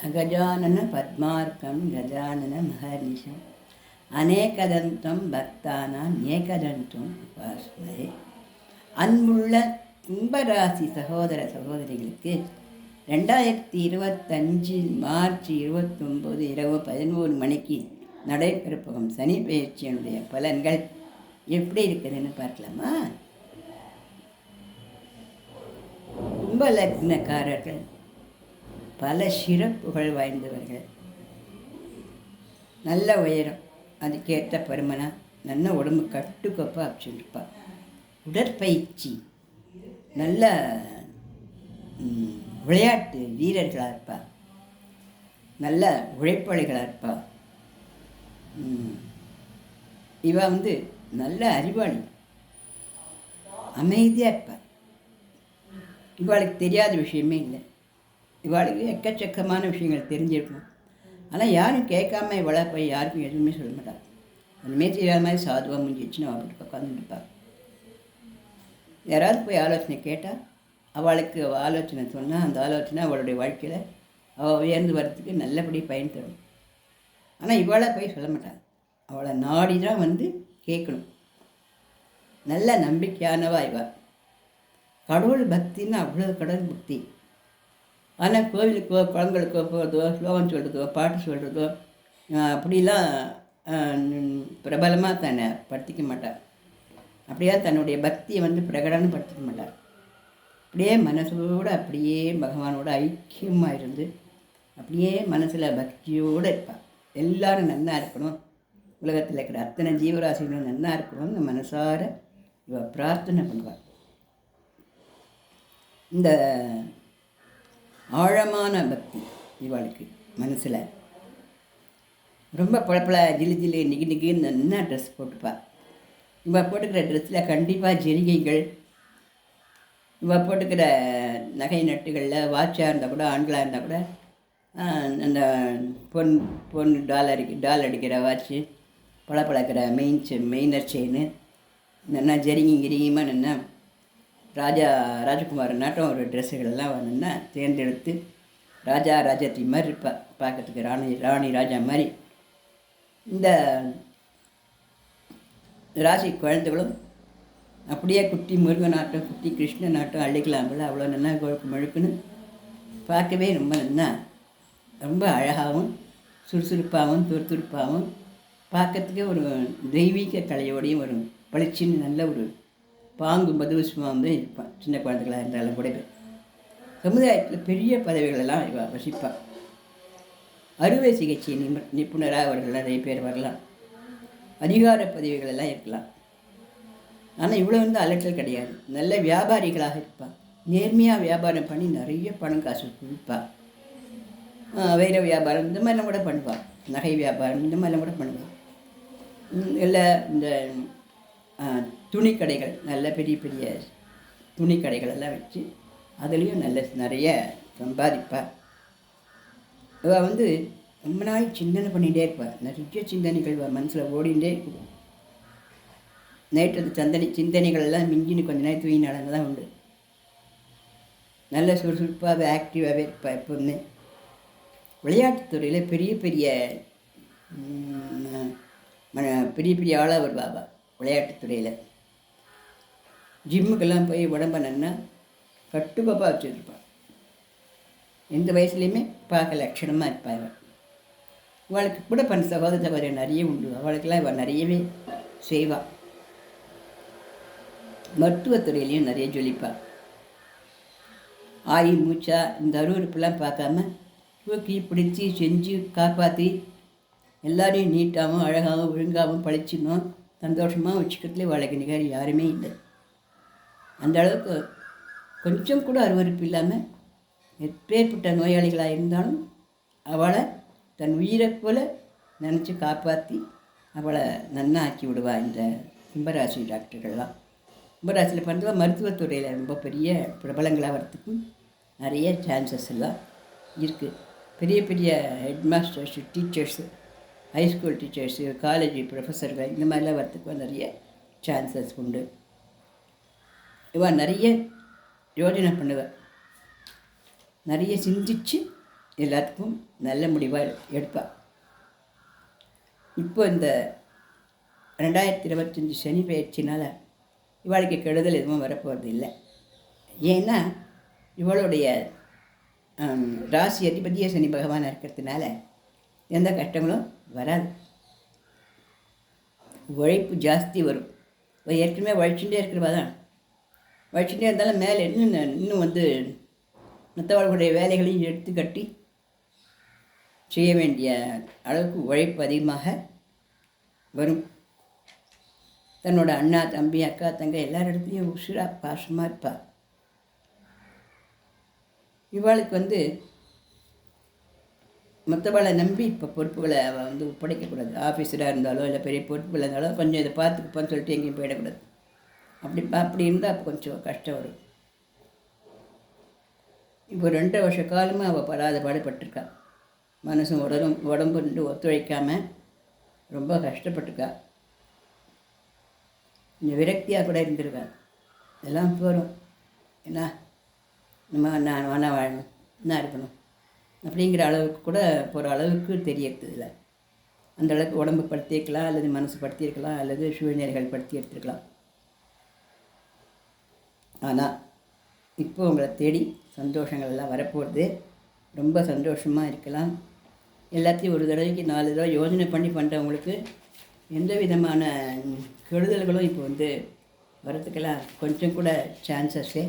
அகஜானன பத்மார்க்கம் கஜானன மகர்நிஷம் அநேகதந்தம் பக்தானாம் ஏகதந்தம் உபாஸ்மரே. அன்புள்ள கும்பராசி சகோதர சகோதரிகளுக்கு 2025 மார்ச் 29 இரவு 11 மணிக்கு நடைபெறப்போகும் சனி பயிற்சியினுடைய பலன்கள் எப்படி இருக்குதுன்னு பார்க்கலாமா? கும்ப லக்னக்காரர்கள் பல சிறப்புகள் வாய்ந்தவர்கள். நல்ல உயரம், அதுக்கேற்ற பருமனா, நல்ல உடம்பு கட்டுக்கோப்பாக வச்சுருப்பா. உடற்பயிற்சி, நல்ல விளையாட்டு வீரர்களாக இருப்பா. நல்ல உழைப்பாளிகளாக இருப்பா. இவ நல்ல அறிவாளி, அமைதியாக இருப்பா. இவாளுக்கு தெரியாத விஷயமே இல்லை. இவாளுக்கு எக்கச்சக்கமான விஷயங்கள் தெரிஞ்சிருக்கும். ஆனால் யாரும் கேட்காம இவளை போய் யாருக்கும் எதுவுமே சொல்ல மாட்டாள். ஒன்றுமே தெரியாத மாதிரி சாதுவாக முடிஞ்சிச்சுன்னு அவளுக்கு உட்காந்துருப்பாள். யாராவது போய் ஆலோசனை கேட்டால் அவளுக்கு ஆலோசனை சொன்னால் அந்த ஆலோசனை அவளுடைய வாழ்க்கையில் அவள் உயர்ந்து வர்றதுக்கு நல்லபடி பயன் தரும். ஆனால் இவளை போய் சொல்ல மாட்டாள். அவளை நாடி தான் கேட்கணும். நல்ல நம்பிக்கையானவா இவள். கடவுள் பக்தின்னு அவ்வளோ கடவுள் பக்தி. ஆனால் கோவிலுக்கோ குழந்தைகளுக்கோ போகிறதோ, ஸ்லோகம் சொல்கிறதோ, பாட்டு சொல்கிறதோ அப்படிலாம் பிரபலமாக தன்னை படுத்திக்க மாட்டாள். அப்படியே தன்னுடைய பக்தியை பிரகடனப்படுத்திக்க மாட்டாள். அப்படியே மனசோடு அப்படியே பகவானோட ஐக்கியமாக இருந்து அப்படியே மனசில் பக்தியோடு இருப்பாள். எல்லோரும் நன்னா இருக்கணும், உலகத்தில் இருக்கிற அத்தனை ஜீவராசிகளும் நன்னா இருக்கணும்னு மனசார இவள் பிரார்த்தனை பண்ணுவாள். இந்த ஆழமான பக்தி இவளுக்கு மனசில். ரொம்ப பழப்பழ ஜிலு ஜிலு நிகி நிகின்னு நல்லா ட்ரெஸ் போட்டுப்பாள். இவள் போட்டுக்கிற ட்ரெஸ்ஸில் கண்டிப்பாக ஜரிகைகள், இவள் போட்டுக்கிற நகை நட்டுகளில் வாட்சாக இருந்தால் கூட, ஆண்களாக இருந்தால் கூட அந்த பொன் டால் அடிக்கிற வாட்சு, பழக்கிற மெயினர் செயின், நல்லா கிரிங்கமாக நின்னா ராஜகுமார் நாட்டம் ஒரு ட்ரெஸ்ஸுகளெல்லாம் வரணுன்னா தேர்ந்தெடுத்து ராஜாத்தி மாதிரி இருப்பாள். பார்க்கறதுக்கு ராணி ராஜா மாதிரி. இந்த ராசி குழந்தைகளும் அப்படியே குட்டி முருகனாட்டம், குட்டி கிருஷ்ணனாட்டம் அள்ளிக்கலாம் போல் அவ்வளோ நல்லா முழுக்குன்னு பார்க்கவே ரொம்ப அழகாகவும் சுறுசுறுப்பாகவும் துருதுருப்பாகவும் பார்க்கறதுக்கே ஒரு தெய்வீக கலையோடையும் ஒரு பளிச்சின்னு நல்ல ஒரு பாங்கு மதுவசமாக இருப்பான். சின்ன குழந்தைகளாக இருந்தாலும் கூட சமுதாயத்தில் பெரிய பதவிகளெல்லாம் இவள் வசிப்பாள். அறுவை சிகிச்சை நிபுணராக அவர்கள் நிறைய பேர் வரலாம். அதிகார பதவிகளெல்லாம் இருக்கலாம். ஆனால் இவ்வளோ அலட்டல் கிடையாது. நல்ல வியாபாரிகளாக இருப்பாள். நேர்மையாக வியாபாரம் பண்ணி நிறைய பணம் காசு கொடுப்பாள். வைர வியாபாரம் இந்த மாதிரிலாம் கூட பண்ணுவாள். நகை வியாபாரம் இந்த மாதிரிலாம் கூட பண்ணுவாள். இல்லை இந்த துணிக்கடைகள், நல்ல பெரிய பெரிய துணிக்கடைகள் எல்லாம் வச்சு அதுலேயும் நிறைய சம்பாதிப்பாள். இவள் ரொம்ப நாள் சிந்தனை பண்ணிகிட்டே இருப்பாள். நிறைய சிந்தனைகள் மனசில் ஓடிகிட்டே இருக்கும். நேற்று சிந்தனைகள் எல்லாம் மிஞ்சின்னு கொஞ்ச நேரம் தூங்கி நடந்து தான் உண்டு. நல்ல சுறுசுறுப்பாக ஆக்டிவாகவே இருப்பாள். எப்போதுமே விளையாட்டுத்துறையில் பெரிய பெரிய ஆளாக வருவாள். விளையாட்டுத்துறையில் ஜிம்முக்கெல்லாம் போய் உடம்ப நன்னா கட்டுக்கோப்பாக வச்சுருப்பாள். எந்த வயசுலேயுமே பார்க்க லட்சணமாக இருப்பாள். இவளுக்கு கூட சகோதர நிறைய உண்டு. அவளுக்கெல்லாம் இவள் நிறையவே செய்வாள். மருத்துவத்துறையிலையும் நிறைய ஜொலிப்பாள். ஆயி மூச்சா இந்த அருவறுப்பெல்லாம் பார்க்காம தூக்கி பிடிச்சி செஞ்சு காப்பாற்றி எல்லாரையும் நீட்டாகவும் அழகாகவும் ஒழுங்காகவும் பழிச்சிடணும், சந்தோஷமாக வச்சுக்கிறதுலே அவளுக்கு நிகர் யாருமே இல்லை. அந்த அளவுக்கு கொஞ்சம் கூட அருவறுப்பு இல்லாமல் எப்பேற்பட்ட நோயாளிகளாக இருந்தாலும் அவளை தன் உயிரை போல் நினச்சி காப்பாற்றி அவளை நன்னா ஆக்கி விடுவாள். இந்த கும்பராசி டாக்டர்கள்லாம் கும்பராசியில் பண்ணுறவா மருத்துவத்துறையில் ரொம்ப பெரிய பிரபலங்களாக வரத்துக்கும் நிறைய சான்சஸ் எல்லாம் இருக்குது. பெரிய head masters, teachers, high school teachers, college ப்ரொஃபஸர்கள் இந்த மாதிரிலாம் வரத்துக்கு நிறைய சான்சஸ் உண்டு. இவள் நிறைய யோஜனை பண்ணுவாள். நிறைய சிந்திச்சு எல்லாத்துக்கும் நல்ல முடிவாக எடுப்பாள். இப்போ இந்த 2025 சனி பயிற்சினால் இவாளுக்கு கெடுதல் எதுவும் வரப்போகிறது இல்லை. ஏன்னா இவளுடைய ராசி அதிபதிய சனி பகவான் இருக்கிறதுனால எந்த கஷ்டங்களும் வராது. உழைப்பு ஜாஸ்தி வரும். ஏற்கனவே உழைச்சுட்டே இருக்கிறவா தான். உழைச்சுட்டே இருந்தாலும் மேலே இன்னும் மற்றவர்களுடைய வேலைகளையும் எடுத்து கட்டி செய்ய வேண்டிய அளவுக்கு உழைப்பு அதிகமாக வரும். தன்னோட அண்ணா தம்பி அக்கா தங்க எல்லாரிடத்துலையும் உசுராக பாசமாக இருப்பாள். இவாளுக்கு மற்றவளை நம்பி இப்போ பொறுப்புகளை அவள் ஒப்படைக்கக்கூடாது. ஆஃபீஸராக இருந்தாலோ இல்லை பெரிய பொறுப்புகள் இருந்தாலும் கொஞ்சம் இதை பார்த்துக்குப்பான்னு சொல்லிட்டு எங்கேயும் போயிடக்கூடாது. அப்படி இருந்தால் அப்போ கொஞ்சம் கஷ்டம் வரும். இப்போ 2 வருஷ காலமாக அவள் படாத பாடுபட்டிருக்கா. மனசும் உடம்பு ஒத்துழைக்காமல் ரொம்ப கஷ்டப்பட்டிருக்கா. கொஞ்சம் விரக்தியாக கூட இருந்திருக்கா. எல்லாம் போகிறோம் ஏன்னா நான் வேணா வாழணும், என்ன இருக்கணும் அப்படிங்கிற அளவுக்கு கூட போகிற அளவுக்கு தெரியறது இல்லை. அந்த அளவுக்கு உடம்பு படுத்தியிருக்கலாம், அல்லது மனசு படுத்தியிருக்கலாம், அல்லது சூழ்நிலைகள் படுத்தி எடுத்துருக்கலாம். ஆனால் இப்போ உங்களை தேடி சந்தோஷங்கள் எல்லாம் வரப்போகிறது. ரொம்ப சந்தோஷமாக இருக்கலாம். எல்லாத்தையும் ஒரு தடவைக்கு 4 தடவை யோஜனை பண்ணி பண்ணுறவங்களுக்கு எந்த விதமான கெடுதல்களும் இப்போ வரத்துக்கெல்லாம் கொஞ்சம் கூட சான்சஸே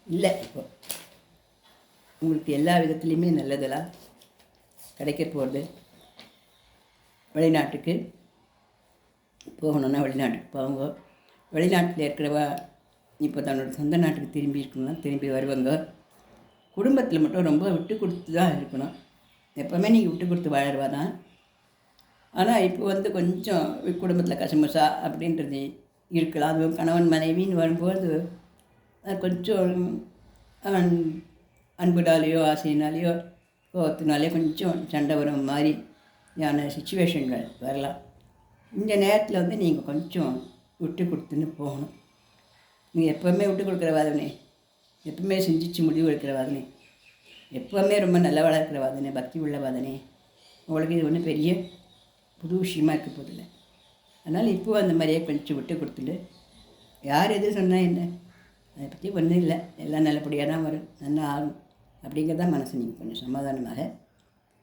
இல்லை. இப்போ உங்களுக்கு எல்லா விதத்துலேயுமே நல்லதெல்லாம் கிடைக்க போகிறது. வெளிநாட்டுக்கு போகணுன்னா வெளிநாட்டுக்கு போவாங்க. வெளிநாட்டில் இருக்கிறவா இப்போ தன்னோட சொந்த நாட்டுக்கு திரும்பி இருக்கணும்னா திரும்பி வருவாங்க. குடும்பத்தில் மட்டும் ரொம்ப விட்டு கொடுத்து தான் இருக்கணும். எப்போவுமே நீங்கள் விட்டு கொடுத்து வாழறவா தான். ஆனால் இப்போ கொஞ்சம் குடும்பத்தில் கசமுசா அப்படின்றது இருக்கலாம். அதுவும் கணவன் மனைவின்னு வரும்போது கொஞ்சம் அன்புனாலேயோ ஆசையினாலேயோ கோபத்தினாலேயோ கொஞ்சம் சண்டை வர மாதிரியான சுச்சுவேஷன்கள் வரலாம். இந்த நேரத்தில் நீங்கள் கொஞ்சம் விட்டு கொடுத்துன்னு போகணும். நீங்கள் எப்போவுமே விட்டு கொடுக்குற வாதனே, எப்பவுமே சிந்திச்சு முடிவு எடுக்கிற வாதனே, எப்போவுமே ரொம்ப நல்லவாளாக இருக்கிற வாதனே, பக்தி உள்ள வாதனே, உங்களுக்கு இது ஒன்றும் பெரிய புது விஷயமாக இருக்க போதில்லை. அதனால் இப்போ அந்த மாதிரியே கொஞ்சம் விட்டு கொடுத்துட்டு யார் எது சொன்னால் என்ன, அதை பற்றி ஒன்றும் இல்லை, எல்லாம் நல்லபடியாக தான் வரும், நல்லா ஆகும் அப்படிங்கிறதான் மனசு நீங்கள் கொஞ்சம் சமாதானமாக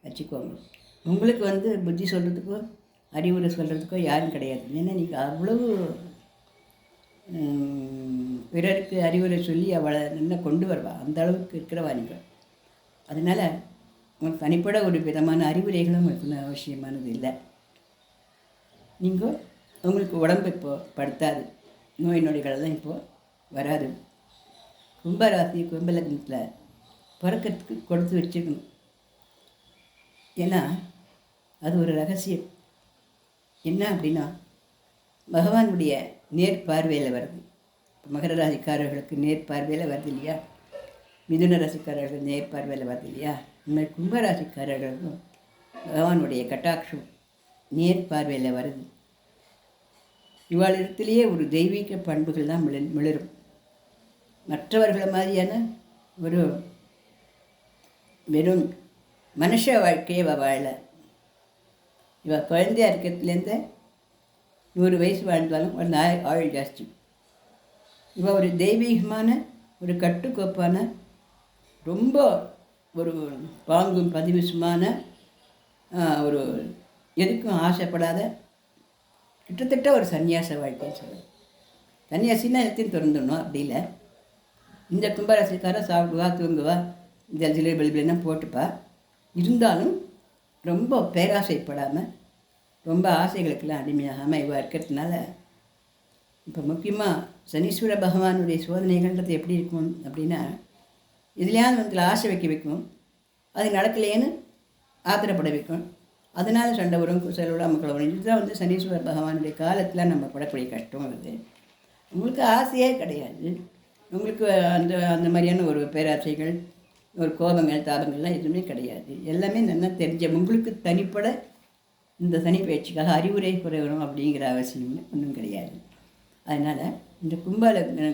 வச்சுக்கோங்க. உங்களுக்கு புத்தி சொல்கிறதுக்கோ அறிவுரை சொல்கிறதுக்கோ யாரும் கிடையாது. ஏன்னா நீங்கள் அவ்வளவு பிறருக்கு அறிவுரை சொல்லி அவளை நல்லா கொண்டு வருவா, அந்த அளவுக்கு இருக்கிறவா நீங்கள். அதனால் உங்களுக்கு தனிப்பட ஒரு விதமான அறிவுரைகளும் உங்களுக்கு அவசியமானது இல்லை. நீங்கள் உங்களுக்கு உடம்பு இப்போது படுத்தாது, நோய் நொடிகள் தான் இப்போது வராது. கும்பராசி கும்பலக்னத்தில் பிறக்கிறதுக்கு கொடுத்து வச்சுக்கணும். ஏன்னா அது ஒரு ரகசியம். என்ன அப்படின்னா பகவானுடைய நேர்பார்வையில் வருது. இப்போ மகர ராசிக்காரர்களுக்கு நேர்பார்வையில் வருது இல்லையா, மிதுன ராசிக்காரர்கள் நேர்பார்வையில் வருது இல்லையா, இந்த மாதிரி கும்பராசிக்காரர்களுக்கும் பகவானுடைய கட்டாட்சம் நேர்பார்வையில் வருது. இவ்வாளிடத்திலேயே ஒரு தெய்வீக பண்புகள் தான் மிளரும். மற்றவர்களை மாதிரியான ஒரு வெறும் மனுஷ வாழ்க்கையை வாழ. இவள் குழந்தையாக இருக்கிறதுலேருந்து 100 வயசு வாழ்ந்தாலும் ஒரு ஆயுள் ஜாஸ்தி. இவள் ஒரு தெய்வீகமான ஒரு கட்டுக்கோப்பான ரொம்ப ஒரு பாங்கும் பதிவுசுமான ஒரு எதுக்கும் ஆசைப்படாத கிட்டத்தட்ட ஒரு சன்னியாச வாழ்க்கைன்னு சொல்லுவேன். சன்னியாசின்னா எல்லாத்தையும் திறந்துடணும் அப்படி இல்லை. இந்த கும்பராசிக்காரன் சாப்பிடுவா தூங்குவா ஜல்ஜிலே வெளிலாம் போட்டுப்பா. இருந்தாலும் ரொம்ப பேராசைப்படாமல் ரொம்ப ஆசைகளுக்கெல்லாம் அடிமையாகாமல் இவள் இருக்கிறதுனால இப்போ முக்கியமாக சனீஸ்வர பகவானுடைய சோதனைகள்ன்றது எப்படி இருக்கும் அப்படின்னா, இதுலையாவது ஆசை வைக்கும், அது நடக்கலையேன்னு ஆத்திரப்பட வைக்கும், அதனால் சண்டை வரும், குசலோட மக்கள் வரும். இதுதான் சனீஸ்வர பகவானுடைய காலத்தில் நம்ம படக்கூடிய கஷ்டம் வருது. உங்களுக்கு ஆசையே கிடையாது, உங்களுக்கு அந்த மாதிரியான ஒரு பேராசைகள் ஒரு கோபங்கள் தாபங்கள்லாம் எதுவுமே கிடையாது. எல்லாமே நல்லா தெரிஞ்ச உங்களுக்கு தனிப்பட இந்த சனி பயிற்சிக்காக அறிவுரை குறைவரும் அப்படிங்கிற அவசியம் ஒன்றும் கிடையாது. அதனால் இந்த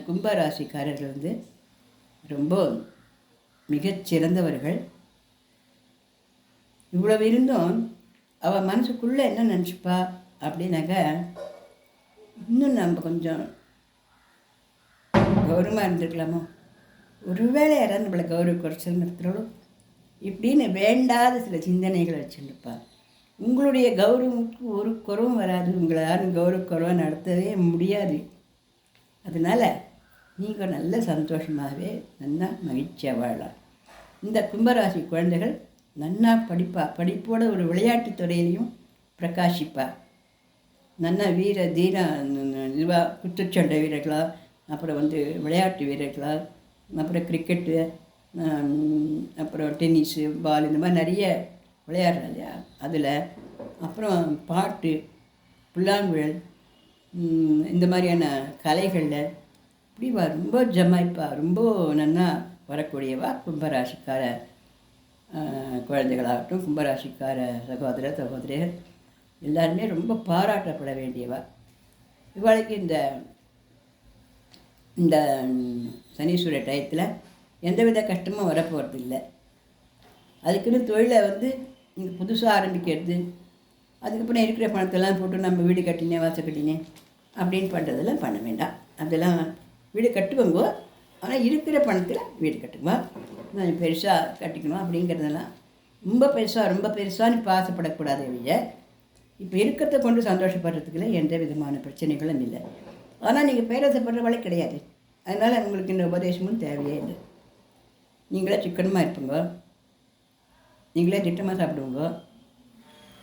கும்பராசிக்காரர்கள் ரொம்ப மிகச்சிறந்தவர்கள். இவ்வளவு இருந்தும் அவள் மனசுக்குள்ளே என்ன நினச்சிப்பா அப்படின்னாக்க, இன்னும் நம்ம கொஞ்சம் கௌரவமாக இருந்திருக்கலாமோ, ஒருவேளை யாராவது நம்மளை கௌரவ குறைச்சல் நடத்துகிறோம் இப்படின்னு வேண்டாத சில சிந்தனைகளை வச்சுருப்பா. உங்களுடைய கௌரவத்துக்கு ஒரு குறவும் வராது. உங்களை யாரும் கௌரவ குறவாக நடத்தவே முடியாது. அதனால் நீங்கள் நல்ல சந்தோஷமாகவே நல்லா மகிழ்ச்சியாக வாழலாம். இந்த கும்பராசி குழந்தைகள் நன்னா படிப்பா. படிப்போட ஒரு விளையாட்டுத் துறையிலையும் பிரகாசிப்பா. நல்லா வீர தீர இதுவாக குத்துச்சண்டை வீரர்களாக, அப்புறம் விளையாட்டு வீரர்களாக, அப்புறம் கிரிக்கெட்டு, அப்புறம் டென்னிஸு, பால், இந்த மாதிரி நிறைய விளையாடுறா இல்லையா, அதில் அப்புறம் பாட்டு, புல்லாங்குழல், இந்த மாதிரியான கலைகளில் இப்படி ரொம்ப ஜமாய்ப்பா. ரொம்ப நன்னா வரக்கூடியவா கும்பராசிக்கார குழந்தைகளாகட்டும், கும்பராசிக்கார சகோதர சகோதரிகள் எல்லாருமே ரொம்ப பாராட்டப்பட வேண்டியவா. இவளுக்கு இந்த சனீஸ்வர டயத்தில் எந்தவித கஷ்டமும் வரப்போகிறது இல்லை. அதுக்குன்னு தொழிலை நீங்கள் புதுசாக ஆரம்பிக்கிறது, அதுக்கப்புறம் இருக்கிற பணத்தெல்லாம் போட்டு நம்ம வீடு கட்டினேன் வாசல் கட்டினேன் அப்படின்னு பண்ணுறதெல்லாம் பண்ண வேண்டாம். அதெல்லாம் வீடு கட்டுவோங்கோ, ஆனால் இருக்கிற பணத்தில் வீடு கட்டுமா. நான் பெருசாக கட்டிக்கணும் அப்படிங்கிறதெல்லாம் ரொம்ப பெருசான்னு இப்போ ஆசைப்படக்கூடாது. இல்லையா, இப்போ இருக்கிறத கொண்டு சந்தோஷப்படுறதுக்குள்ள எந்த விதமான பிரச்சனைகளும் இல்லை. ஆனால் நீங்கள் பேராசைப்படுறவளே கிடையாது. அதனால் உங்களுக்கு இந்த உபதேசமும் தேவையே இல்லை. நீங்களே சிக்கனமாக இருப்பீங்க, நீங்களே திட்டமாக சாப்பிடுவோங்க.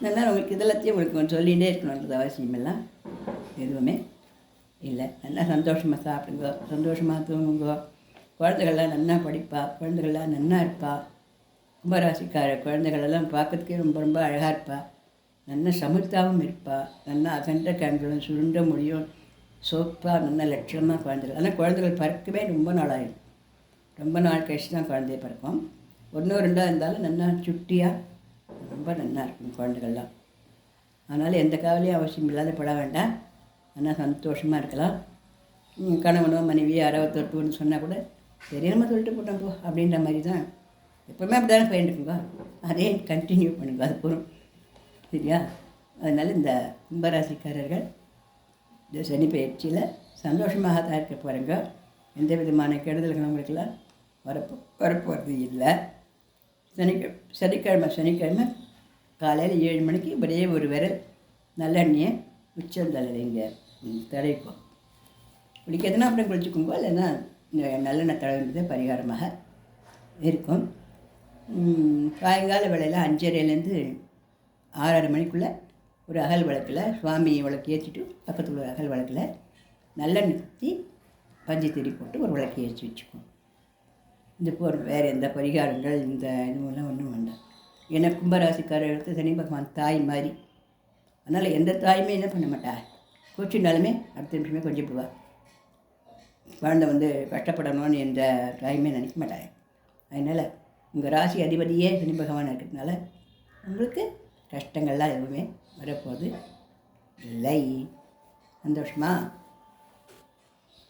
அதனால் உங்களுக்கு இதெல்லாத்தையும் உங்களுக்கு கொஞ்சம் சொல்லிகிட்டே இருக்கணுன்றது அவசியமெல்லாம் எதுவுமே இல்லை. நல்லா சந்தோஷமாக சாப்பிடுங்க, சந்தோஷமாக தூங்குங்க. குழந்தைகள்லாம் நல்லா படிப்பா, குழந்தைகள்லாம் நல்லா இருப்பா. கும்பராசிக்கார குழந்தைகளெல்லாம் பார்க்கறதுக்கே ரொம்ப ரொம்ப அழகாக இருப்பா. நல்லா சமர்த்தாவும் இருப்பா. நல்லா அகன்ற கண்களும் சுருண்ட முடியும் சோப்பாக நல்லா லட்சணமாக குழந்தைகள். ஆனால் குழந்தைகள் பறக்கவே ரொம்ப நாளாகிடும். ரொம்ப நாள் கழிச்சு தான் குழந்தைய பறக்கும். ஒன்றோ ரெண்டோ இருந்தாலும் நல்லா சுட்டியாக ரொம்ப நல்லா இருக்கும் குழந்தைகள்லாம். அதனால் எந்த கவலையும் அவசியம் இல்லாத பட வேண்டாம். ஆனால் சந்தோஷமாக இருக்கலாம். கணவனோ மனைவியோ யாராவது தொட்டுன்னு சொன்னால் கூட தெரியாமல் சொல்லிட்டு போட்டோம் போ அப்படின்ற மாதிரி தான் எப்போவுமே அப்படி தானே போயிட்டுருக்குங்க. அதே கண்டினியூ பண்ணுங்க, அது போகும். சரியா? அதனால் இந்த கும்பராசிக்காரர்கள் இந்த சனி பயிற்சியில் சந்தோஷமாக தான் இருக்க போகிறேங்க. எந்த விதமான கெடுதல்கள் உங்களுக்கெல்லாம் வரப்போகிறது இல்லை. சனிக்கிழமை காலையில் 7 மணிக்கு ஒரே ஒரு விரல் நல்லெண்ணெயை உச்சந்தலையில் இங்கே தடவிக்கும். குளிக்கிறதுனா அப்புறம் குளிச்சுக்கோங்க, இல்லைன்னா நல்லெண்ணெய் தடவுறது பரிகாரமாக இருக்கும். சாயங்கால வேளையில் 5:30லேருந்து 6:30 மணிக்குள்ளே ஒரு அகல் விளக்கில் சுவாமி விளக்கு ஏற்றிட்டு பக்கத்தில் ஒரு அகல் விளக்கில் நல்லெண்ணெய் ஊற்றி பஞ்சு திரி போட்டு ஒரு விளக்கு ஏற்றி வச்சுக்கோம். இந்த வேறு எந்த பரிகாரங்கள் இந்த இதுவெல்லாம் ஒன்றும் வேண்டாம். ஏன்னா கும்பராசிக்காரர்களுக்கு சனி பகவான் தாய் மாதிரி. அதனால் எந்த தாயுமே என்ன பண்ண மாட்டா, கோச்சினாலுமே அடுத்த நிமிஷமே கொஞ்சம் போவாள். குழந்தை கஷ்டப்படணும்னு எந்த தாயுமே நினைக்க மாட்டாங்க. அதனால் உங்கள் ராசி அதிபதியே சனி பகவான் இருக்கிறதுனால உங்களுக்கு கஷ்டங்கள்லாம் எதுவுமே வரப்போகுது இல்லை. சந்தோஷமா?